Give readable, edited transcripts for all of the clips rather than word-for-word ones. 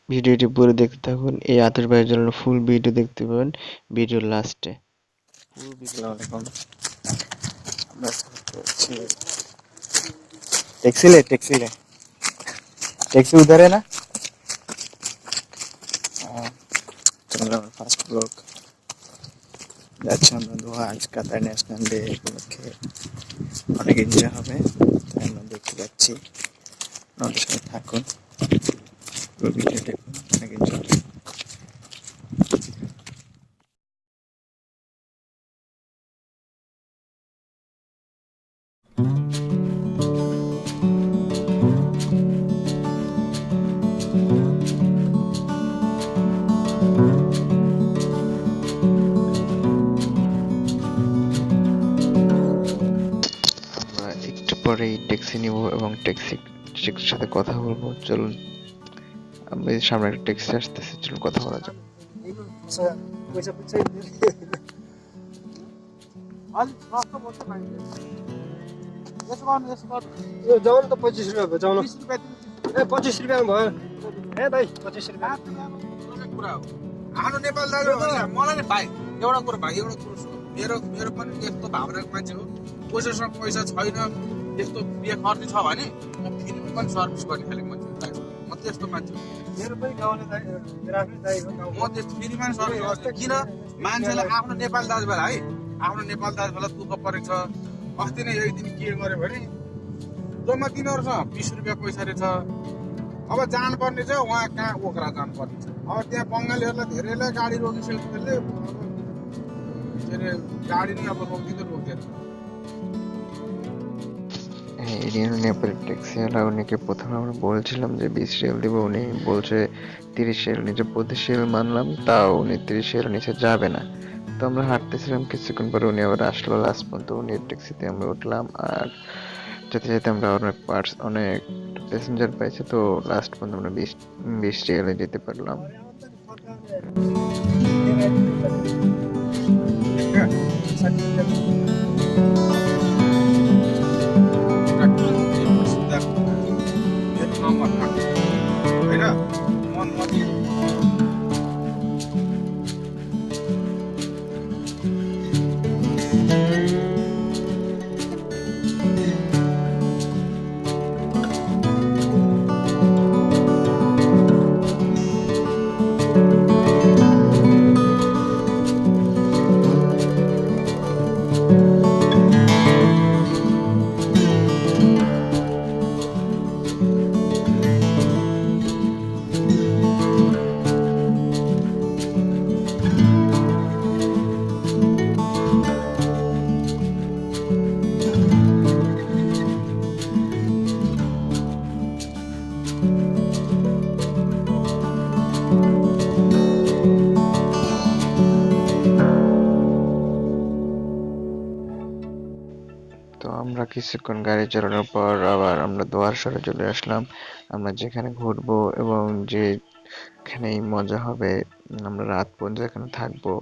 ভিডিওটি পুরো দেখতে থাকুন। এই আতশবাজির জন্য ফুল ভিডিও দেখতে পাবেন ভিডিওর লাস্টে। टैक्सी उधर है ना। फास्ट ब्लॉग যাচ্ছি আমরা দোহা। আজ কাতার ন্যাশনাল ডে উপলক্ষে অনেক এনজয় হবে, তাই আমরা দেখতে যাচ্ছি। আমাদের সাথে থাকুন, ভিডিও দেখুন, অনেক এনজয়। পরেই ট্যাক্সি নিব এবং ট্যাক্সির সাথে কথা বলবো। চলুন, আমি সামনে একটা ট্যাক্সি আসতেছে, চলুন কথা বলা যাক। जाउँ त 25 रुपैयाँ भयो, जाउँ। 25 रुपैयाँमा भयो। दाइ 25 रुपैयाँ कुरा हो। आफ्नो नेपाल दाजु मलाई नि भाइ एउटा कुरो मेरो मेरो पनि यस्तो भावनाको मान्छे हो। पैसासँग पैसा छैन, यस्तो बिहे खर्च छ भने म फेरि पनि सर्भिस गर्ने खाले मान्छे हो। म त्यस्तो मान्छे हो। मेरो पनि गाउँले दाइ, मेरो आफ्नै दाइ हो। म त्यस्तो फेरि पनि सर्भिस गर्छु। किन मान्छेलाई आफ्नो नेपाल दाजुभाइ है, आफ्नो नेपाल दाजुभाइलाई दुःख परेको छ। अस्ति नै एक दिन के गर्यो भने जम्मा तिनीहरूसँग 20 रुपियाँ पैसा रहेछ। अब जानुपर्ने छ उहाँ कहाँ ओखरा जानुपर्ने छ। अब त्यहाँ बङ्गालीहरूलाई धेरैलाई गाडी रोकिसकेको त्यसले के अरे गाडी नै अब रोकिदिँदैन। নেপালের ট্যাক্সিওয়ালা উনিকে প্রথমে আমরা বলছিলাম যে 20 রিয়াল দিব, উনি বলছে 30 রিয়াল নিচে। 25 রিয়াল মানলাম, তাও উনি 30 রিয়াল নিচে যাবে না। তো আমরা হাঁটতেছিলাম, কিছুক্ষণ পরে উনি আবার আসলো। লাস্ট পর্যন্ত উনি ট্যাক্সিতে আমরা উঠলাম, আর যেতে যেতে আমরা অনেক প্যাসেঞ্জার পাইছে। তো লাস্ট পর্যন্ত আমরা 20 রিয়ালে যেতে পারলাম। তো আমরা কিছুক্ষণ গাড়ি চালানোর পর আবার আমরা দোহার শহরে চলে আসলাম। আমরা যেখানে ঘুরবো এবং যেখানেই মজা হবে, আমরা রাত পর্যন্ত এখানে থাকবো।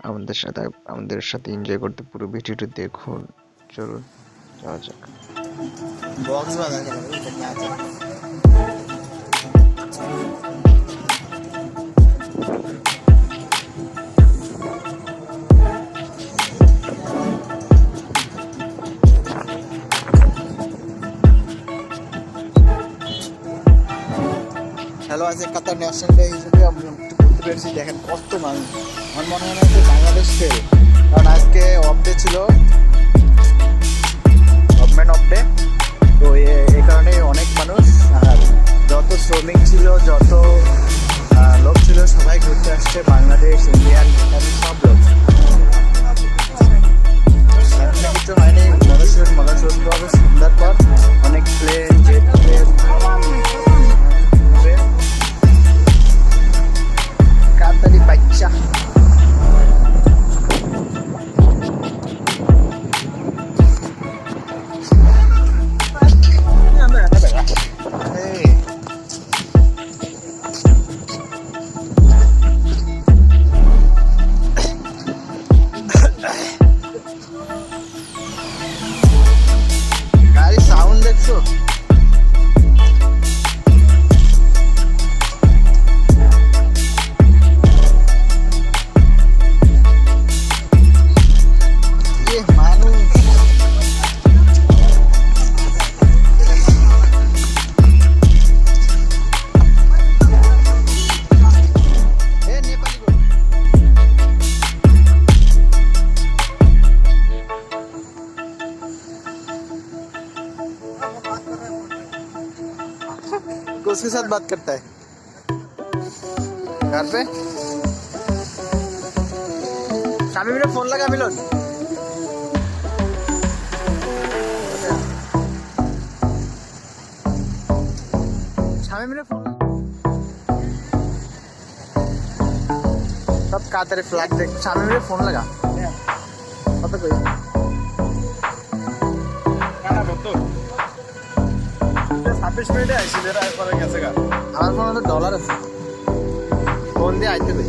আমাদের সাথে এনজয় করতে পুরো ভিডিওটি দেখুন। চলুন যাওয়া যাক। হ্যালো, আজ কাতার ন্যাশনাল ডে হিসেবে আমরা একটু ঘুরতে পেরেছি। দেখেন কত মানুষ। আমার মনে হয় না যে বাংলাদেশ ফেল, কারণ আজকে অফ ডে ছিল, গভর্নমেন্ট অফ ডে। তো এই কারণে অনেক মানুষ, আর যত শ্রমিক ছিল, যত লোক ছিল, সবাই ঘুরতে আসছে। বাংলাদেশ, ইন্ডিয়ান, সব লোক। কিছু হয়নি, মনোসুন্দরভাবে সুন্দর পর অনেক প্লেন, জেট প্লেন, কাতারি বাচ্চা। उसके साथ बात करता है घर पे। शामी मेरा फोन लगा मिलन। शामी मेरा फोन सब कातर फ्लैग देख। शामी मेरा फोन लगा पता कोई কানা বতো 26 মিনিটে আইছি এরা পরে গেছে গা। আমার ফোনে তো ডলার আছে ফোন দিয়ে আইতে কই।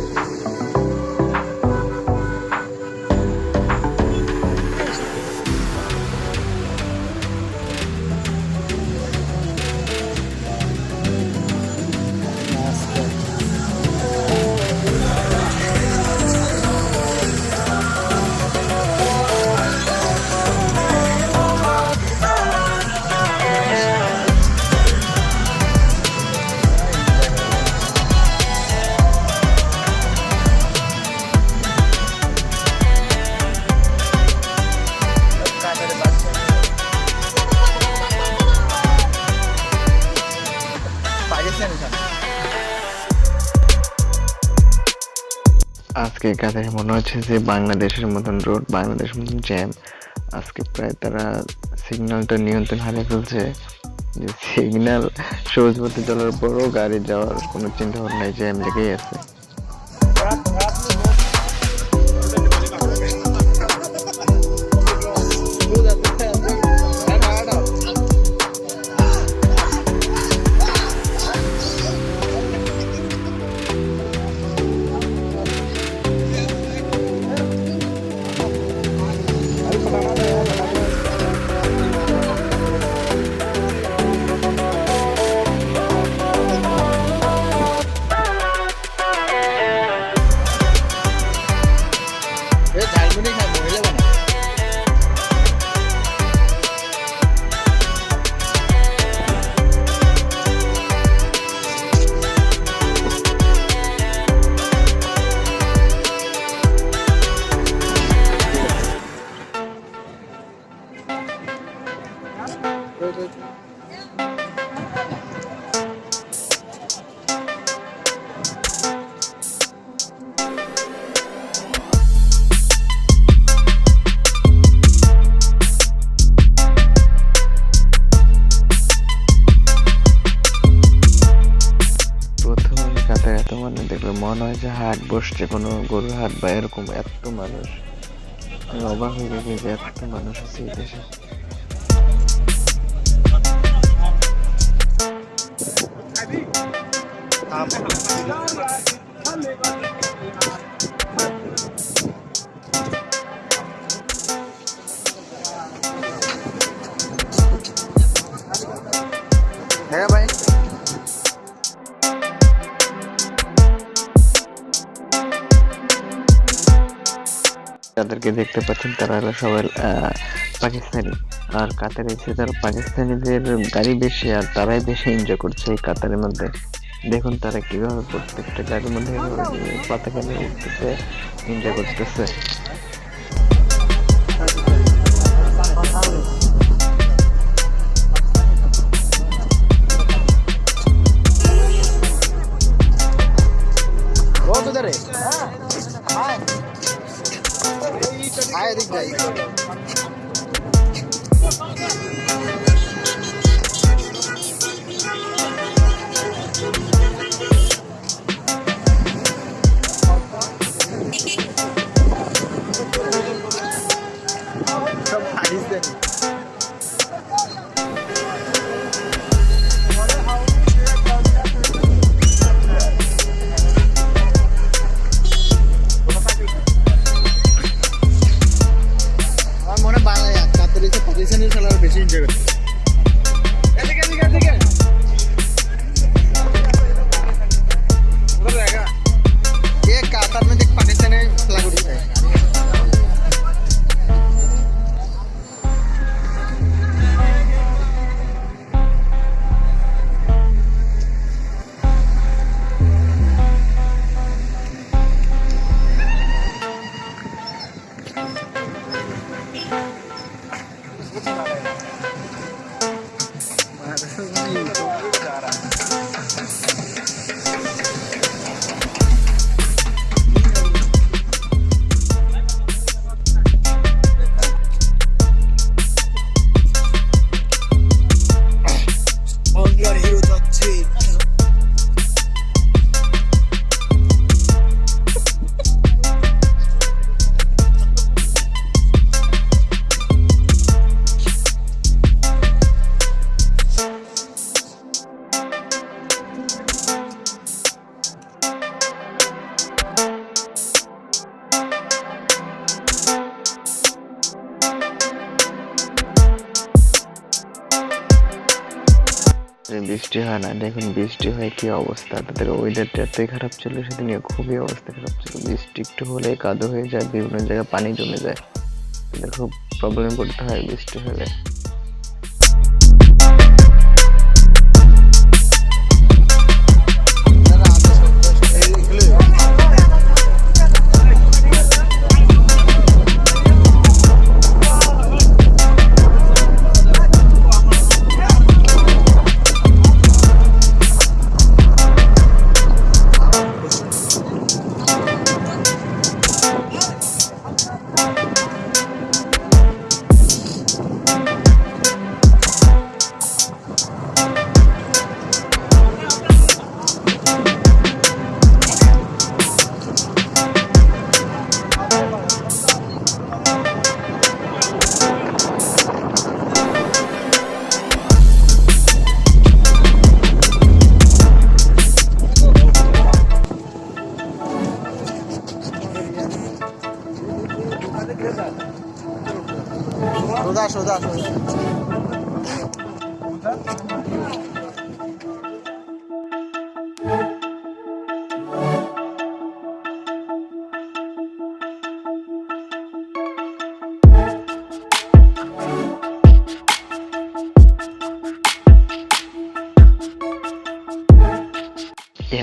আজকে কাদের মনে হচ্ছে যে বাংলাদেশের মতন রোড, বাংলাদেশের মতন জ্যাম। আজকে প্রায় তারা সিগন্যালটা নিয়ন্ত্রণ হারিয়ে ফেলছে, যে সিগন্যাল সবুজ পথে চলার পরও গাড়ি যাওয়ার কোনো চিন্তা ভাবনা নাই, জ্যাম লেগেই আছে। এত মানুষ দেখলে মনে হয় যে হাট বসছে, কোনো গরুর হাট বা এরকম। এত মানুষ, আমি অবাক হয়ে গেছি যে এত মানুষ আছে এই দেশে। হ্যাঁ ভাই, যাদেরকে দেখতে পাচ্ছেন তারা হলো সবাই পাকিস্তানি। আর কাতারে এসে তারা পাকিস্তানিদের গাড়ি বেশি, আর তারাই বেশি এনজয় করছে এই কাতারের মধ্যে। দেখুন তারা কিভাবে প্রত্যেকটা গাড়ির মধ্যে পতাকা নিয়ে উঠতেছে, এনজয় করতেছে। आए दिख जाए। सब पाकिस्तानी। पाकिस्तानी चला बेची एंजॉय करते ये कातर में देख पाकिस्तानी फ्लैग उड़ी है। जा रहा है যে বৃষ্টি হয় না, দেখুন বৃষ্টি হয় কি অবস্থা। তাদের ওয়েদারটা এতই খারাপ ছিল সেদিনে, খুবই অবস্থা খারাপ ছিল। বৃষ্টি একটু হলে কাদো হয়ে যায়, বিভিন্ন জায়গায় পানি জমে যায়, তাদের খুব প্রবলেম পড়তে হয় বৃষ্টি হলে।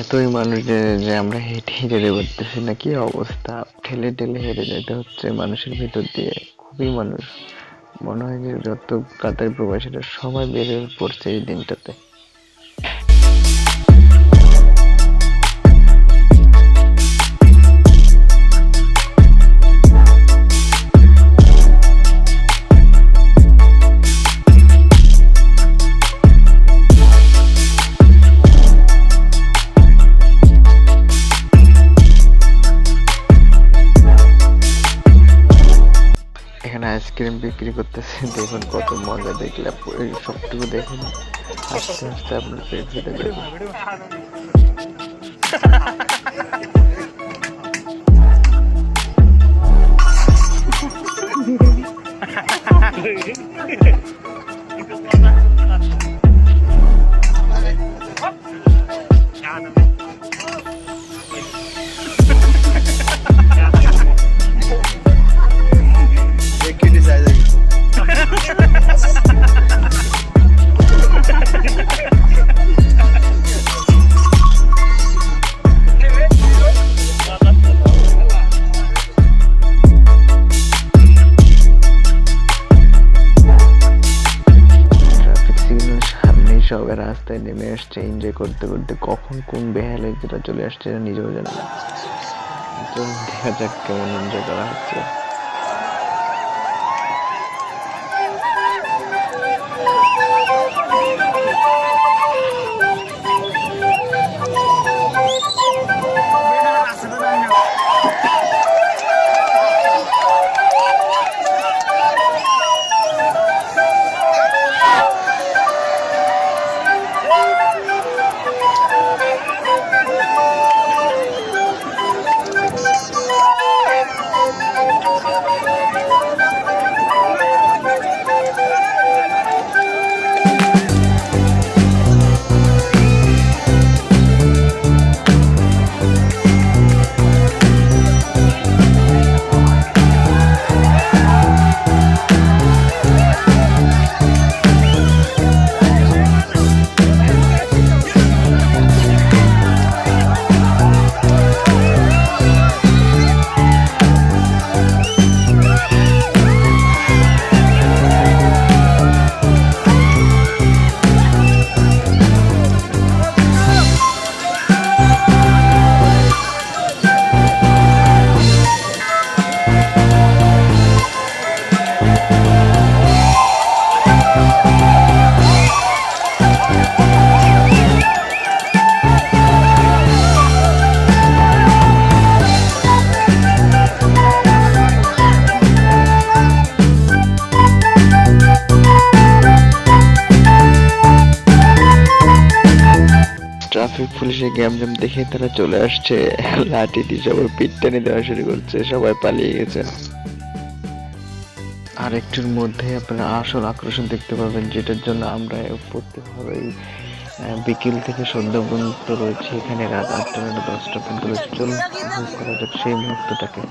এতই মানুষ যে আমরা হেঁটে যেতে পারতেছি না, কি অবস্থা, ঠেলে ঠেলে হেঁটে যেতে হচ্ছে মানুষের ভিতর দিয়ে। খুবই মানুষ, মনে হয় যে যত কাতার প্রবাসীরা সবাই বেড়ে পড়ছে এই দিনটাতে। এখানে আইসক্রিম বিক্রি করতেছে, দেখুন কত মজা। দেখলাম এই সবটুকু দেখুন, আস্তে আস্তে আপনার পেট ফেটে যাবে। সবাই রাস্তায় নেমে আসছে এনজয় করতে করতে। কখন কোন বেহালে যেটা চলে আসছে নিজেও জানে না। তো দেখা যাক কেমন এনজয় করা হচ্ছে। ট্রাফিক পুলিশের গ্যামজাম দেখে তারা চলে আসছে, লাঠি দিয়ে সবাই পিঠ টেনে দেওয়া শুরু করছে, সবাই পালিয়ে গেছে। আর একটুর মধ্যে আপনারা আসল আকর্ষণ দেখতে পাবেন, যেটার জন্য আমরা প্রত্যেকভাবেই বিকেল থেকে সন্ধ্যা পর্যন্ত রয়েছে এখানে, রাত 8টা থেকে 10টা পর্যন্ত রয়েছে। চলুন উপভোগ করা যাক সেই মুহূর্তটাকে।